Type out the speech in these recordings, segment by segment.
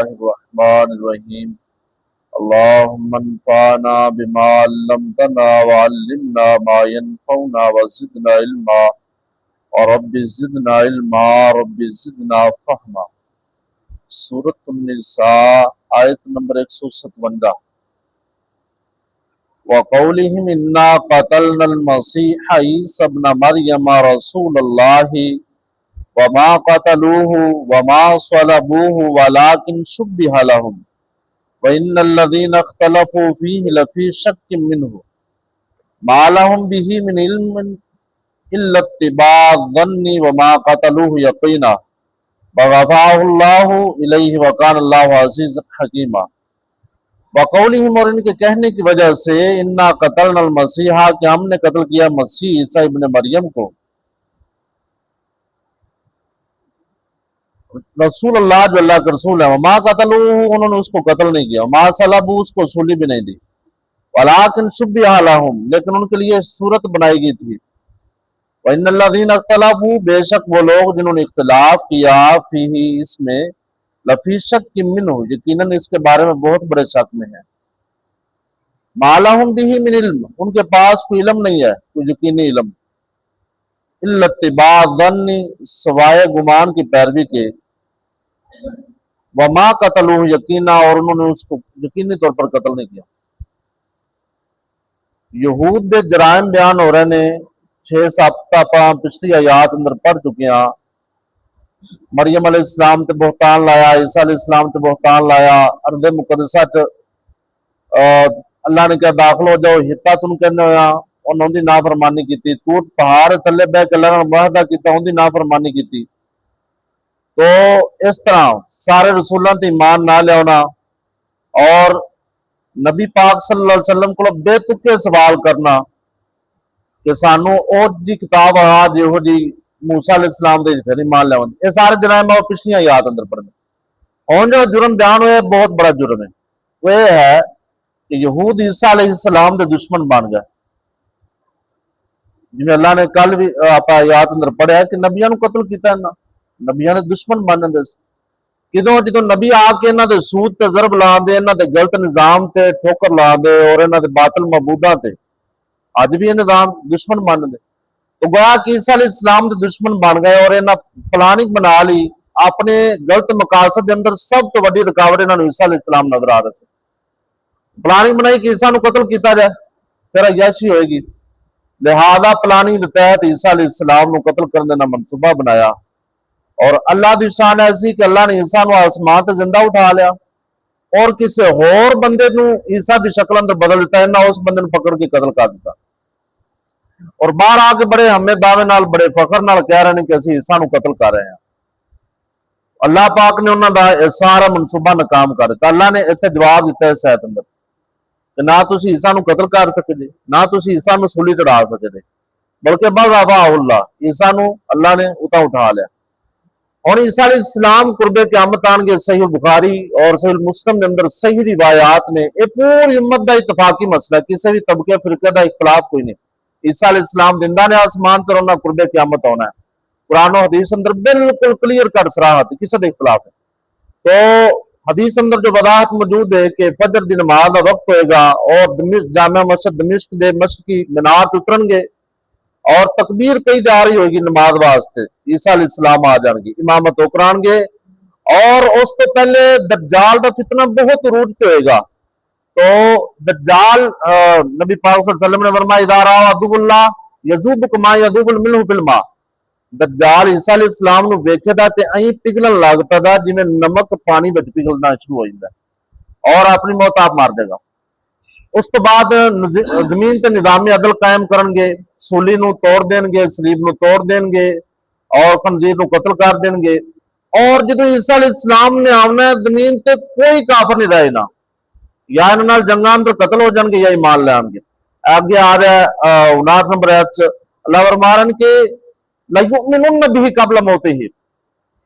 الرحمن الرحیم اللهم انفعنا بما علمتنا وعلمنا ما ينفعنا وزدنا علما رب زدنا علما رب زدنا فہما۔ سورۃ النساء آیت نمبر 157۔ وقولهم انا قتلنا المسيح عيسى ابن مريم رسول الله وما قتلوه وما صلبوه ولكن شبه لهم وإن الذين اختلفوا فيه لفي شك منه ما لهم به من علم إلا اتباع الظن وما قتلوه يقينا ورفعه الله إليه وكان الله عزيزا حكيما۔ وقولهم، اور ان کے کہنے کی وجہ سے، انا قتلنا المسیح، کہ ہم نے قتل کیا مسیح عیسیٰ ابن مریم کو، رسول اللہ جو اللہ کے رسول ہے، وما قتلوہ، انہوں نے اس کو قتل نہیں کیا، وما صلبوہ، اس کو سولی بھی نہیں دی، ولکن شبہ لہم، لیکن ان کے لیے صورت بنائی گئی تھی، وَإِنَّ الَّذِينَ اخْتَلَفُوا، بے شک وہ لوگ جنہوں نے اختلاف کیا، فیہ، اس میں، لفی شک منہ، یقیناً اس کے بارے میں بہت بڑے شک میں ہیں، ما لہم بہ من علم، ان کے پاس کوئی علم نہیں ہے، کوئی یقینی علم، الا اتباع الظن، سوائے گمان کی پیروی کے، وما قتلوہ، یقینا، اور انہوں نے اس کو یقینی طور پر قتل نہیں کیا۔ یہود دے جرائم بیان ہو رہے نے، 6-7 آپ پچھلی آیات اندر پڑھ چکے ہیں۔ مریم علیہ السلام تے بہتان لایا، عیسیٰ علیہ السلام تے بہتان لایا، ارض مقدسہ چ اللہ نے کہا داخل ہو جاؤ، ہتا تن کہنے ہویا، انہوں دی نافرمانی کیتی، تور پہاڑ تھلے بہ کے اللہ نے معاہدہ کیتا، ان دی نافرمانی کیتی۔ تو اس طرح سارے رسولوں تے ایمان نہ لیاونا اور نبی پاک صلی اللہ علیہ وسلم کو بے تکے سوال کرنا کہ سانو او جی کتاب آ جہو جی موسیٰ علیہ السلام دے پھر ایمان لیاون، یہ سارے جرائم اور پچھلی آیات اندر پڑھنے۔ ہن جو جرم بیان ہوئے بہت بڑا جرم ہے، وہ یہ ہے کہ یہود عیسیٰ علیہ السلام دے دشمن بن گئے، جنہیں اللہ نے کل بھی آپ آیات اندر پڑھا کہ نبیاں نو قتل کیتا ہے، نبیاں دے دشمن بن دے، کدوں جدوں نبی آ کے انہاں دے سود تے ضرب لا دے، انہاں دے غلط نظام تے ٹھوکر لا دے اور انہاں دے باطل معبوداں تے اج بھی یہ نظام دشمن بن دے، تو گویا کہ عیسیٰ علیہ السلام دے دشمن بن گئے اور انہاں پلاننگ بنا لی اپنے غلط مقاصد دے اندر۔ سب تو وڈی رکاوٹ انہاں نوں عیسیٰ علیہ السلام نظر آ رہے تھے، پلاننگ بنائی کہ عیسیٰ نوں قتل کیتا جائے، پھر عیاشی ہوئے گی، لہذا پلاننگ دے تحت عیسیٰ علیہ السلام نوں قتل کرنے دا منصوبہ بنایا، اور اللہ دی شان ایسی کہ اللہ نے عیسیٰ نوں آسمان تے زندہ اٹھا لیا اور کسی ہور بندے نوں عیسیٰ دی شکل اندر بدل دیتا، انہاں اس بندے نوں پکڑ کے قتل کر دیتا، اور باہر آ کے بڑے ہمیں دعوے نال بڑے فخر نال کہہ رہے ہیں کہ اسی عیسیٰ نوں قتل کر رہے ہیں۔ اللہ پاک نے انہاں دا سارا منصوبہ ناکام کر دیتا۔ اللہ نے اتنے جواب دیتا ہے اس آیت اندر کہ نہ تسی عیسیٰ نوں قتل کر سکے جے، نہ تسی عیسیٰ نوں سولی چڑھا سکے جے، بلکہ بل رفعہ اللہ، عیسیٰ نوں اللہ نے اتنا اٹھا لیا۔ اور عیسیٰ علیہ السلام قرب قیامت آن کے صحیح بخاری اور صحیح مسلم کے اندر صحیح روایات نے، یہ پوری امت دا اتفاقی مسئلہ ہے، کسی بھی طبقے فرقے دا اختلاف کوئی نہیں۔ عیسیٰ علیہ السلام زندہ نے آسمان تے انہاں قرب قیامت ہونا ہے، قرآن و حدیث اندر بالکل کلیئر کٹ صراحت کسی دا اختلاف ہے۔ تو حدیث اندر جو وضاحت موجود ہے کہ فجر دی نماز دا وقت ہوئے گا اور جامع مسجد دمشق دے مشرق کی مینار تے اترن گے اور تکبیر کہی جا رہی ہوئے گی نماز واسطے، عیسیٰ علیہ السلام آ جان گے، امامت کران گے، اور اس تو پہلے دجال دا فتنہ بہت عروج تے ہوئے گا۔ تو دجال نبی پاک صلی اللہ علیہ وسلم نے فرمایا اذا رأى عدو اللہ یذوب کما یذوب الملح فی الماء، دجال عیسیٰ علیہ السلام نو ویکھے دا تے این پگھلن لگ پدا جویں نمک پانی وچ پگھلنا شروع ہو جاندا ہے، اور اپنی موت آپ مار دے گا۔ اس تو بعد زمین تے نظام عدل قائم کرن گے، سولی نو توڑ دین گے، صلیب نو توڑ دین گے اور خنزیر نو قتل کر دین گے، اور جدو عیسیٰ علیہ السلام نے آنا ہے زمین تے کوئی کافر نہیں رہے نا، یا انہاں نال جنگاں اندر قتل ہو جان گے یا ایمان لے آن گے۔ آگے آ رہا ہے 59 نمبر آیت اللہ فرمارن کے لَيُؤْمِنُنَّ بِهِ قبل موتِهِ،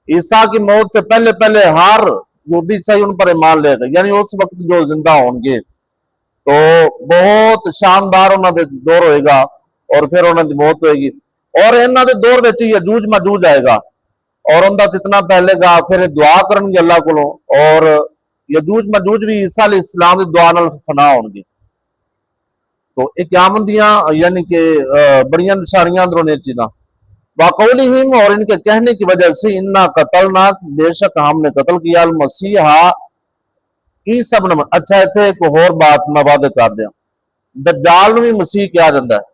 عیسیٰ کی موت سے پہلے پہلے ہر یہودی صحیح ان پر ایمان لے گا، یعنی اس وقت جو زندہ ہوں گے تو بہت شاندار انہاں دے دور ہوئے گا اور پھر انہاں دی موت ہوئے گی، اور انہاں دے دور وچ یجوج ماجوج آئے گا۔ اور ان دا فتنہ پہلے گا، پھر دعا کرن گے اللہ کو، اور یجوج مجوج بھی عیسیٰ علیہ السلام دی دعا نال فنا ہون گے۔ تو ایک قیامت دیاں یعنی کہ بڑیاں نشانیاں اندروں نے چیزاں وَقَوْلِهِمْ، اور ان کے کہنے کی وجہ سے اِنَّا قَتَلْنَا، بے شک ہم نے قتل کیا المسیح عیسیٰ ابن مریم۔ اچھا اتنے ایک اور بات میں واضح کر دیا، دجال نو بھی مسیح کیا جاتا ہے،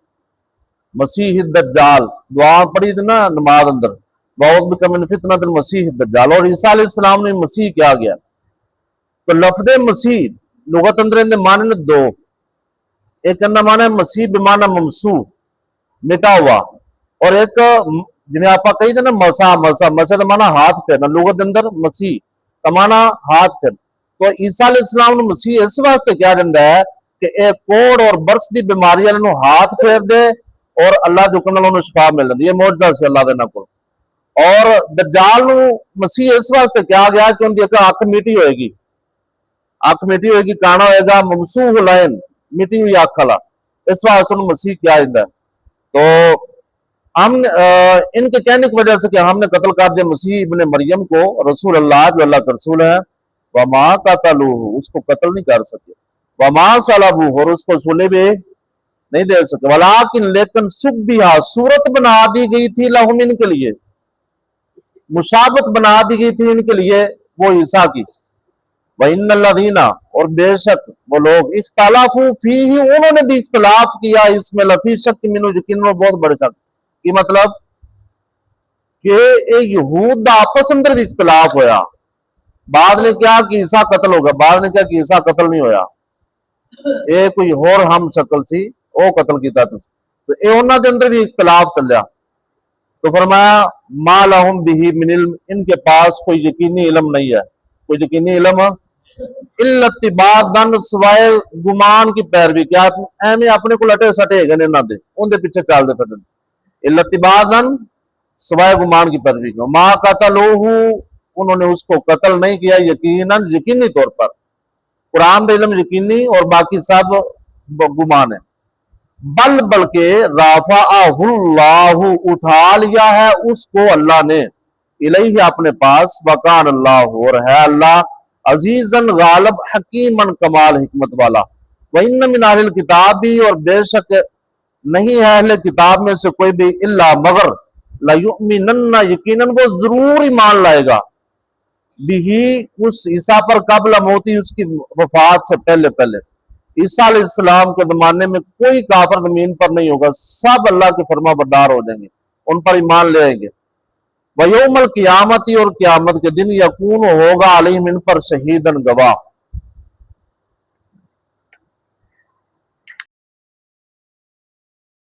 مسیح الدجال، دعا پڑھی تھی نا نماز اندر، بَعُوذُ بِکَ مِنْ فِتْنَةِ الْمَسِیحِ الدَّجَّالِ، اور عیسیٰ علیہ السلام نے مسیح کیا گیا۔ تو لفظ مسیح لغت اندر اندر معنی نے دو، ایک اندر معنی ہے مسیح بمعنی ممسوح، مٹا ہوا، اور ایک جنہیں آپ کہی تھے نا مسا، مسا کا معنی ہاتھ پھیرنا، لغت اندر مسیح کا معنی ہاتھ پھیر۔ تو عیسیٰ علیہ السلام نے مسیح اس واسطے کیا جاتا ہے کہ ایک کوڑ اور برس دی بیماری والے ہاتھ پھیر دے اور اللہ کے حکم نال شفا مل جاتی، یہ معجزہ سی اللہ دے نال۔ اور دجال نو مسیح اس واسطے کیا گیا کہ ان کی ایک اکھ میٹی ہوئے گی، اکھ میٹی ہوئے گی، کانا ہوئے گا، ممسوح العین، میٹی ہوئی اکھ والا، اس واسطے انہوں مسیح کیا جاتا ہے۔ تو ہم ان کے کہنے کی وجہ سے کہ ہم نے قتل کر دیا مسیح ابن مریم کو، رسول اللہ جو اللہ کا رسول ہے، وما قتلوہ، اس کو قتل نہیں کر سکے، وما صلبوہ، اور اس کو صلب بھی نہیں دے سکے، ولیکن لیکن شبیہ، صورت بنا دی گئی تھی لہم، ان کے لیے مشابت بنا دی گئی تھی ان کے لیے وہ عیسیٰ کی، وَإِنَّ الَّذِينَ، اور بے شک وہ لوگ اختلافوا فیہ، انہوں نے بھی اختلاف کیا اس میں، لفی شک منہ، یقین میں بہت بڑے شک کی مطلب کہ یہود دا آپس اندر بھی اختلاف ہویا، بعد نے کیا کہ عیسیٰ قتل ہوگا، بعد نے کیا کہ عیسیٰ قتل نہیں ہویا، اے کوئی اور ہم شکل سی او قتل کیتا تو اے انہاں دے اندر بھی اختلاف چلیا۔ تو فرمایا ما لہم بہ من علم، ان کے پاس کوئی یقینی علم نہیں ہے، کوئی یقینی علم الا اتباع الظن، سوائے گمان کی پیروی، کیا ایویں اپنے کو لٹے سٹے گئے انہاں دے، ان دے پیچھے چل دے پھر، الا اتباع الظن، سوائے گمان کی پیروی کی، ما قتلوہ، انہوں نے اس کو قتل نہیں کیا یقیناً، یقینی طور پر، قرآن کا علم یقینی اور باقی سب گمان ہے، بلکہ رافعہ اللہ، اٹھا لیا ہے اس کو اللہ نے، الیہ اپنے پاس، وکان اللہ، اور ہے اللہ عزیزاً غالب، حکیماً کمال حکمت والا، وَإِنَّ مِنْ أَهْلِ الْكِتَابِ، اور بے شک نہیں ہے اہل کتاب میں سے کوئی بھی، الا مگر لَيُؤْمِنَنَّ، یقیناً وہ ضرور ایمان لائے گا، بھی اس عیسیٰ پر قبل موتی، اس کی وفات سے پہلے عیسیٰ علیہ السلام کے زمانے میں کوئی کافر زمین پر نہیں ہوگا، سب اللہ کے فرما بردار ہو جائیں گے، ان پر ایمان لے آئیں گے۔ وَيَوْمَ الْقِيَامَةِ، اور قیامت کے دن یکون ہوگا علیہم ان پر شہیداً گواہ،